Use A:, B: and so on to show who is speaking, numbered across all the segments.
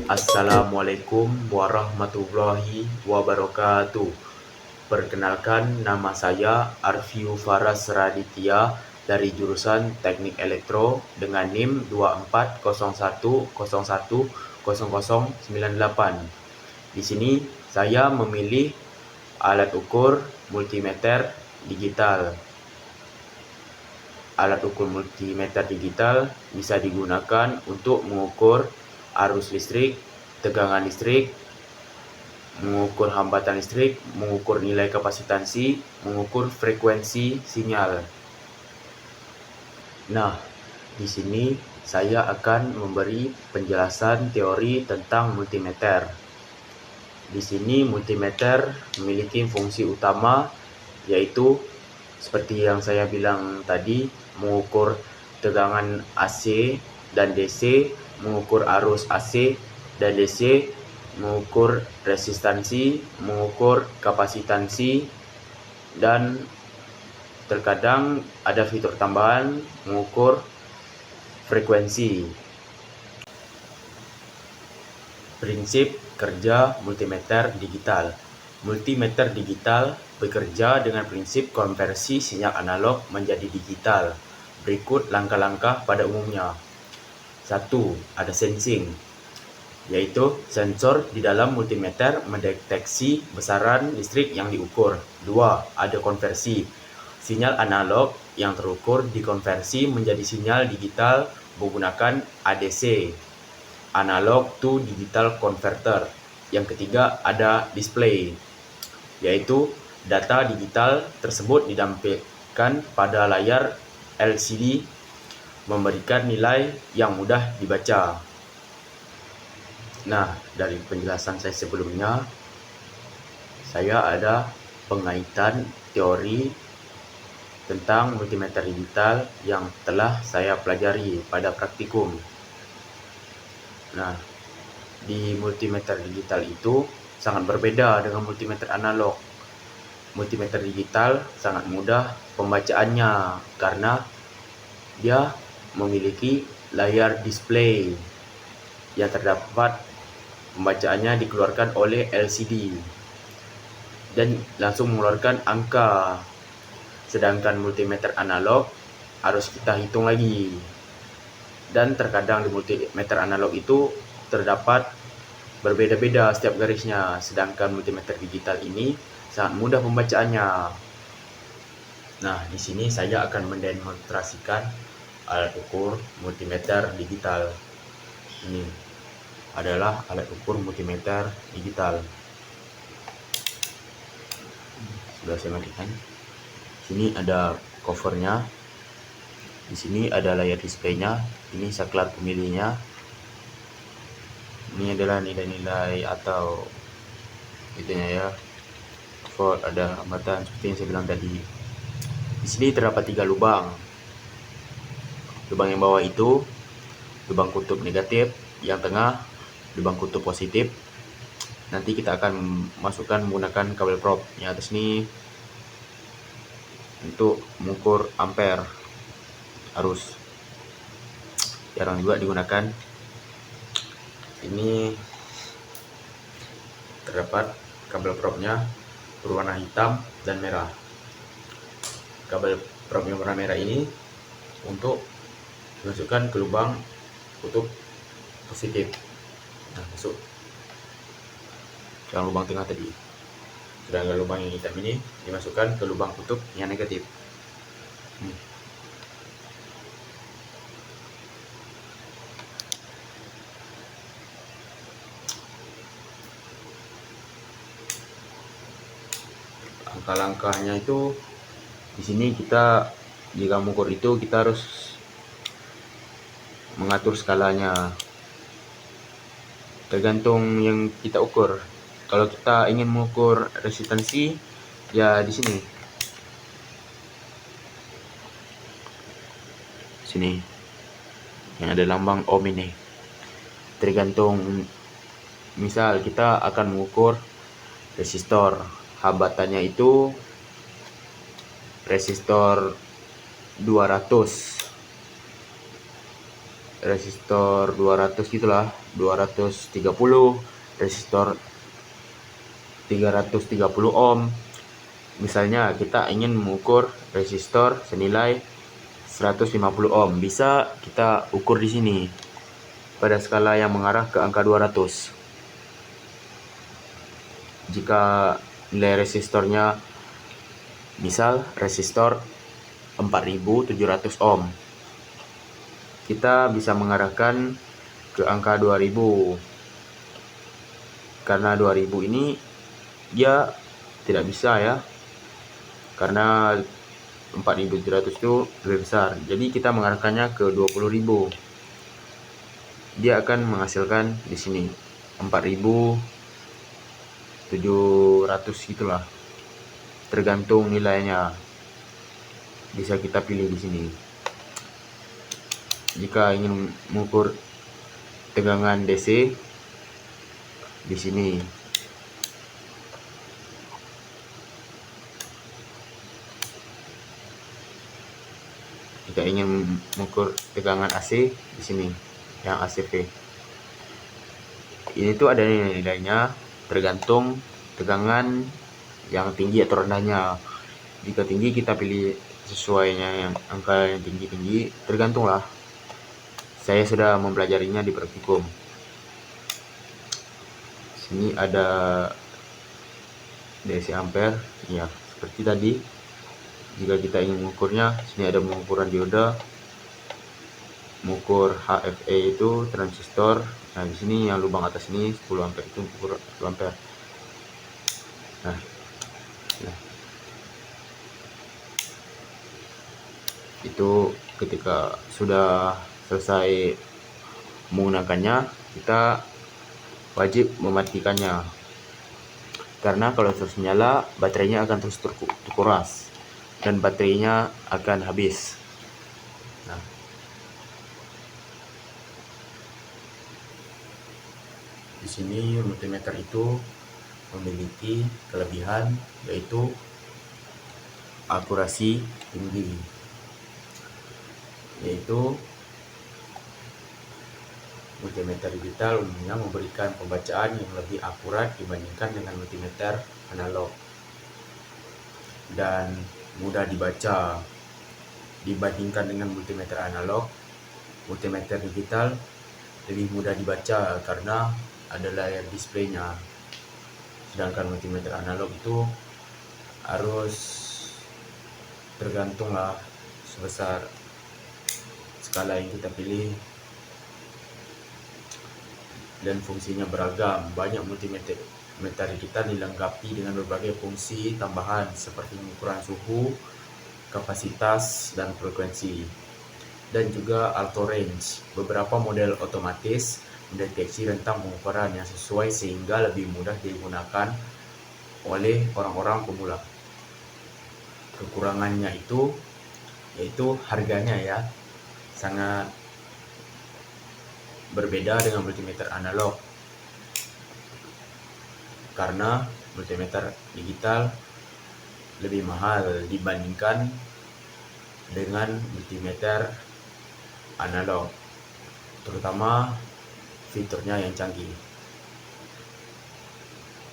A: Assalamualaikum warahmatullahi wabarakatuh. Perkenalkan, nama saya Arfiu Faras Raditya dari jurusan Teknik Elektro dengan NIM 2401010098. Di sini saya memilih alat ukur multimeter digital. Alat ukur multimeter digital bisa digunakan untuk mengukur arus listrik, tegangan listrik, mengukur hambatan listrik, mengukur nilai kapasitansi, mengukur frekuensi sinyal. Nah, di sini saya akan memberi penjelasan teori tentang multimeter. Di sini multimeter memiliki fungsi utama, yaitu seperti yang saya bilang tadi, mengukur tegangan AC dan DC, mengukur arus AC dan DC, mengukur resistansi, mengukur kapasitansi, dan terkadang ada fitur tambahan mengukur frekuensi. Prinsip kerja multimeter digital. Multimeter digital bekerja dengan prinsip konversi sinyal analog menjadi digital. Berikut langkah-langkah pada umumnya. 1. Ada sensing, yaitu sensor di dalam multimeter mendeteksi besaran listrik yang diukur. 2. Ada konversi. Sinyal analog yang terukur dikonversi menjadi sinyal digital menggunakan ADC, Analog to Digital Converter. Yang ketiga ada display, yaitu data digital tersebut ditampilkan pada layar LCD memberikan nilai yang mudah dibaca. Nah, dari penjelasan saya sebelumnya, saya ada pengaitan teori tentang multimeter digital yang telah saya pelajari pada praktikum. Nah, di multimeter digital itu sangat berbeda dengan multimeter analog. Multimeter digital sangat mudah pembacaannya karena dia memiliki layar display yang terdapat pembacaannya dikeluarkan oleh LCD dan langsung mengeluarkan angka. Sedangkan multimeter analog harus kita hitung lagi. Dan terkadang di multimeter analog itu terdapat berbeda-beda setiap garisnya, sedangkan multimeter digital ini sangat mudah pembacaannya. Nah, di sini saya akan mendemonstrasikan alat ukur multimeter digital. Ini adalah alat ukur multimeter digital. Sudah saya matikan. Sini ada covernya. Di sini ada layar displaynya. Ini saklar pemilihnya. Ini adalah nilai-nilai atau itunya ya. Volt, ada hambatan seperti yang saya bilang tadi. Di sini terdapat 3 lubang. Lubang yang bawah itu lubang kutub negatif, yang tengah lubang kutub positif. Nanti kita akan masukkan menggunakan kabel probe. Yang atas ini untuk mengukur ampere arus. Jarang juga digunakan. Ini terdapat kabel probe-nya berwarna hitam dan merah. Kabel probe yang warna merah ini untuk dimasukkan ke lubang kutub positif. Nah, masuk yang lubang tengah tadi. Sedangkan lubang yang hitam ini dimasukkan ke lubang kutub yang negatif. Langkah-langkahnya itu di sini kita jika mengukur itu kita harus mengatur skalanya tergantung yang kita ukur. Kalau kita ingin mengukur resistansi ya di sini yang ada lambang ohm ini. Tergantung, misal kita akan mengukur resistor, hambatannya itu resistor 200 gitulah, 230, resistor 330 ohm. Misalnya kita ingin mengukur resistor senilai 150 ohm, bisa kita ukur di sini pada skala yang mengarah ke angka 200. Jika nilai resistornya misal resistor 4700 ohm, kita bisa mengarahkan ke angka 2000. Karena 2000 ini dia tidak bisa ya, karena 4700 itu lebih besar. Jadi kita mengarahkannya ke 20.000. Dia akan menghasilkan di sini 4700 gitulah. Tergantung nilainya. Bisa kita pilih di sini. Jika ingin mengukur tegangan DC di sini. Jika ingin mengukur tegangan AC di sini, yang ACV. Ini tuh ada nilainya tergantung tegangan yang tinggi atau rendahnya. Jika tinggi kita pilih sesuainya yang angka yang tinggi-tinggi, tergantunglah. Saya sudah mempelajarinya di praktikum. Sini ada DC ampere, ya seperti tadi. Jika kita ingin mengukurnya, sini ada pengukuran dioda, mengukur HFE itu transistor. Nah di sini yang lubang atas ini 10 ampere itu mengukur 10 ampere. Nah, itu ketika sudah selesai menggunakannya, kita wajib mematikannya, karena kalau terus menyala baterainya akan terus terkuras dan baterainya akan habis. Nah, di sini multimeter itu memiliki kelebihan, yaitu akurasi tinggi, yaitu multimeter digital umumnya memberikan pembacaan yang lebih akurat dibandingkan dengan multimeter analog dan mudah dibaca dibandingkan dengan multimeter analog. Multimeter digital lebih mudah dibaca karena ada layar displaynya, sedangkan multimeter analog itu harus tergantunglah sebesar skala yang kita pilih, dan fungsinya beragam. Banyak multimeter digital dilengkapi dengan berbagai fungsi tambahan seperti pengukuran suhu, kapasitas, dan frekuensi, dan juga auto range. Beberapa model otomatis mendeteksi rentang pengukuran yang sesuai sehingga lebih mudah digunakan oleh orang-orang pemula. Kekurangannya itu yaitu harganya ya, sangat berbeda dengan multimeter analog, karena multimeter digital lebih mahal dibandingkan dengan multimeter analog, terutama fiturnya yang canggih.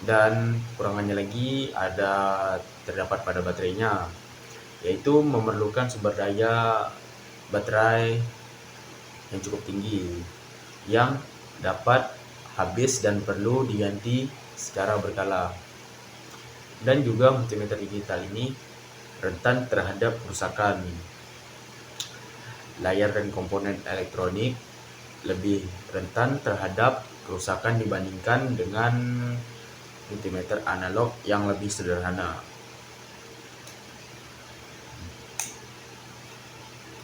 A: Dan kekurangannya lagi terdapat pada baterainya, yaitu memerlukan sumber daya baterai yang cukup tinggi yang dapat habis dan perlu diganti secara berkala. Dan juga multimeter digital ini rentan terhadap kerusakan. Layar dan komponen elektronik lebih rentan terhadap kerusakan dibandingkan dengan multimeter analog yang lebih sederhana.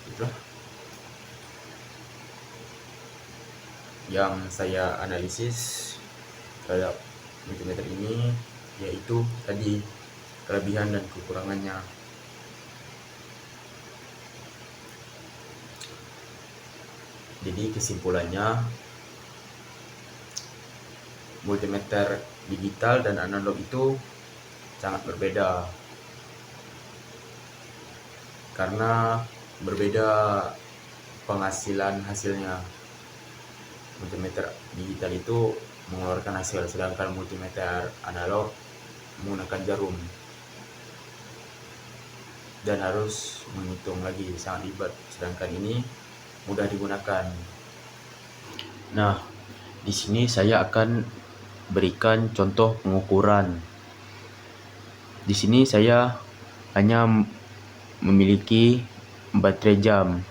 A: Itulah yang saya analisis terhadap multimeter ini, yaitu tadi kelebihan dan kekurangannya. Jadi kesimpulannya, multimeter digital dan analog itu sangat berbeda karena berbeda penghasilan hasilnya. multimeter digital itu mengeluarkan hasil, sedangkan multimeter analog menggunakan jarum dan harus menghitung lagi, sangat ribet, sedangkan ini mudah digunakan. Nah, di sini saya akan berikan contoh pengukuran. Di sini saya hanya memiliki baterai jam.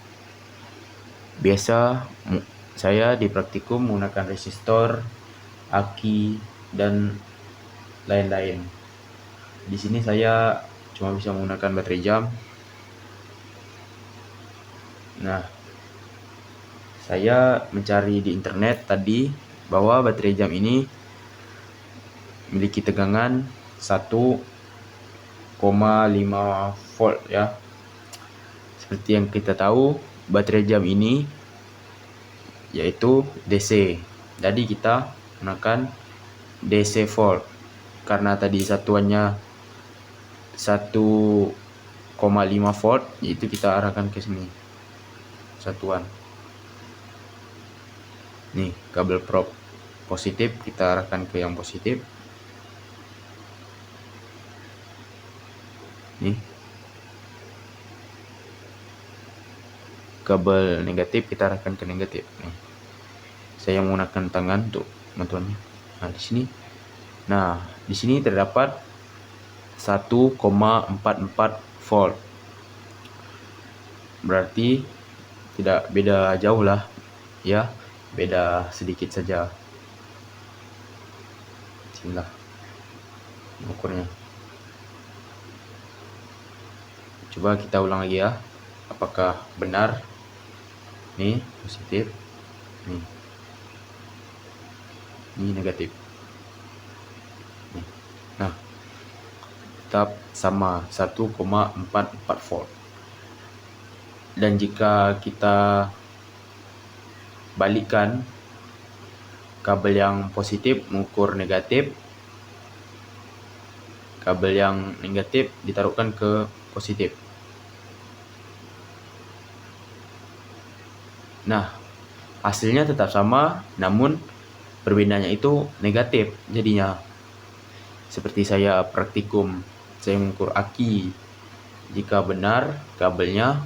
A: Biasa saya di praktikum menggunakan resistor, aki, dan lain-lain. Di sini saya cuma bisa menggunakan baterai jam. Nah, saya mencari di internet tadi bahwa baterai jam ini memiliki tegangan 1,5 volt ya. Seperti yang kita tahu, baterai jam ini yaitu DC. Jadi kita gunakan DC volt. Karena tadi satuannya 1,5 volt, yaitu kita arahkan ke sini. Satuan. Nih, kabel probe positif kita arahkan ke yang positif. Nih. Kabel negatif kita arahkan ke negatif. Nih. Saya menggunakan tangan untuk bantuannya. Nah, di sini. Nah, di sini terdapat 1,44 volt. Berarti tidak beda jauh lah, ya, beda sedikit saja. Bismillah, ukurnya. Coba kita ulang lagi ya, apakah benar? Nih positif, nih ini negatif. Nih. Nah, tetap sama 1,44 volt. Dan jika kita balikkan, kabel yang positif mengukur negatif, kabel yang negatif ditaruhkan ke positif. Nah, hasilnya tetap sama, namun perbedaannya itu negatif jadinya. Seperti saya praktikum, saya mengukur aki. Jika benar kabelnya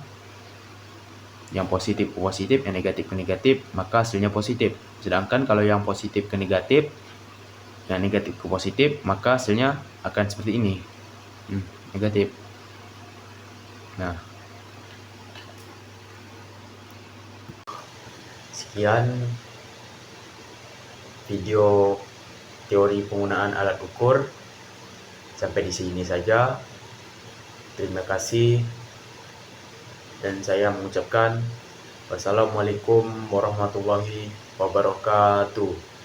A: yang positif ke positif, yang negatif ke negatif, maka hasilnya positif. Sedangkan kalau yang positif ke negatif, yang negatif ke positif, maka hasilnya akan seperti ini. Negatif. Nah, sekian video teori penggunaan alat ukur. Sampai di sini saja. Terima kasih. Dan saya mengucapkan wassalamualaikum warahmatullahi wabarakatuh.